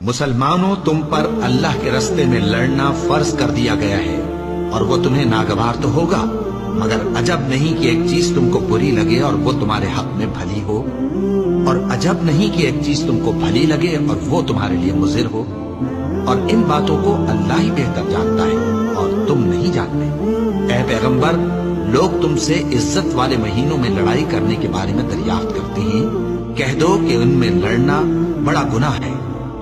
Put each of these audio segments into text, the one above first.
مسلمانوں، تم پر اللہ کے راستے میں لڑنا فرض کر دیا گیا ہے اور وہ تمہیں ناگوار تو ہوگا، مگر عجب نہیں کہ ایک چیز تم کو بری لگے اور وہ تمہارے حق میں بھلی ہو، اور عجب نہیں کہ ایک چیز تم کو بھلی لگے اور وہ تمہارے لیے مضر ہو، اور ان باتوں کو اللہ ہی بہتر جانتا ہے اور تم نہیں جانتے۔ اے پیغمبر، لوگ تم سے عزت والے مہینوں میں لڑائی کرنے کے بارے میں دریافت کرتے ہیں، کہہ دو کہ ان میں لڑنا بڑا گناہ ہے،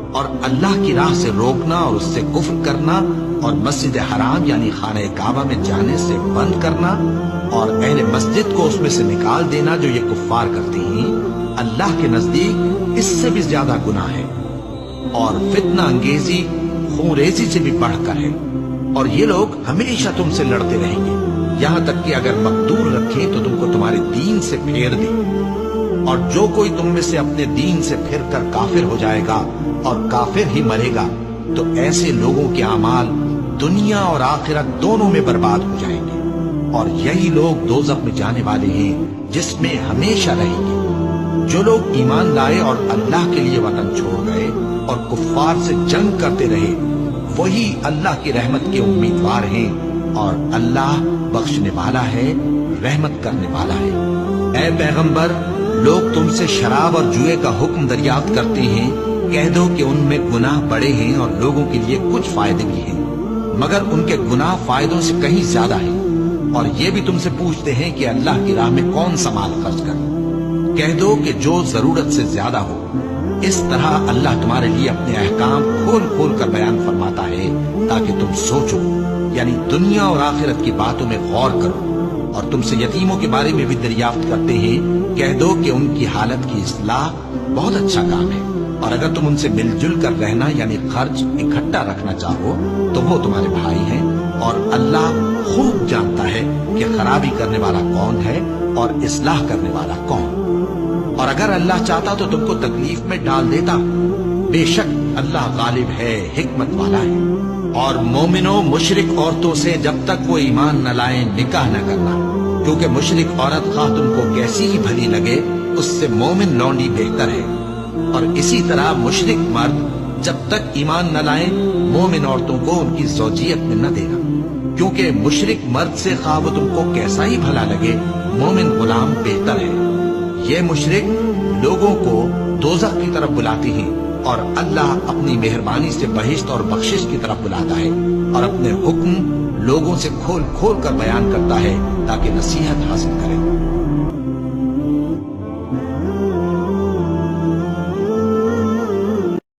اور اللہ کی راہ سے روکنا اور اس سے کفر کرنا اور مسجد حرام یعنی خانہ کعبہ میں جانے سے بند کرنا اور اہل مسجد کو اس میں سے نکال دینا جو یہ کفار کرتے ہیں، اللہ کے نزدیک اس سے بھی زیادہ گناہ ہے، اور فتنہ انگیزی خون ریزی سے بھی بڑھ کر ہے، اور یہ لوگ ہمیشہ تم سے لڑتے رہیں گے، یہاں تک کہ اگر مقدور رکھیں تو تم کو تمہارے دین سے پھیر دیں، اور جو کوئی تم میں سے اپنے دین سے پھر کر کافر ہو جائے گا اور کافر ہی مرے گا تو ایسے لوگوں کے اعمال دنیا اور آخرت دونوں میں برباد ہو جائیں گے، اور یہی لوگ دوزخ میں جانے والے ہیں جس میں ہمیشہ رہیں گے۔ جو لوگ ایمان لائے اور اللہ کے لیے وطن چھوڑ گئے اور کفار سے جنگ کرتے رہے، وہی اللہ کی رحمت کے امیدوار ہیں، اور اللہ بخشنے والا ہے، رحمت کرنے والا ہے۔ اے پیغمبر، لوگ تم سے شراب اور جوئے کا حکم دریافت کرتے ہیں، کہہ دو کہ ان میں گناہ بڑے ہیں اور لوگوں کے لیے کچھ فائدے بھی ہیں، مگر ان کے گناہ فائدوں سے کہیں زیادہ ہیں، اور یہ بھی تم سے پوچھتے ہیں کہ اللہ کی راہ میں کون سا مال خرچ کریں، کہہ دو کہ جو ضرورت سے زیادہ ہو۔ اس طرح اللہ تمہارے لیے اپنے احکام کھول کھول کر بیان فرماتا ہے تاکہ تم سوچو، یعنی دنیا اور آخرت کی باتوں میں غور کرو۔ اور تم سے یتیموں کے بارے میں بھی دریافت کرتے ہیں، کہہ دو کہ ان کی حالت کی اصلاح بہت اچھا کام ہے، اور اگر تم ان سے مل جل کر رہنا یعنی خرچ اکٹھا رکھنا چاہو تو وہ تمہارے بھائی ہیں، اور اللہ خوب جانتا ہے کہ خرابی کرنے والا کون ہے اور اصلاح کرنے والا کون۔ اور اگر اللہ چاہتا تو تم کو تکلیف میں ڈال دیتا، بے شک اللہ غالب ہے، حکمت والا ہے۔ اور مومنوں، مشرک عورتوں سے جب تک وہ ایمان نہ لائیں نکاح نہ کرنا، کیونکہ مشرک عورت خواہ تم کو کیسی ہی بھلی لگے اس سے مومن لونڈی بہتر ہے، اور اسی طرح مشرک مرد جب تک ایمان نہ لائیں مومن عورتوں کو ان کی زوجیت میں نہ دینا، کیونکہ مشرک مرد سے خواہ وہ تم کو کیسا ہی بھلا لگے مومن غلام بہتر ہے۔ یہ مشرک لوگوں کو دوزخ کی طرف بلاتی ہیں، اور اللہ اپنی مہربانی سے بہشت اور بخشش کی طرف بلاتا ہے، اور اپنے حکم لوگوں سے کھول کھول کر بیان کرتا ہے تاکہ نصیحت حاصل کریں۔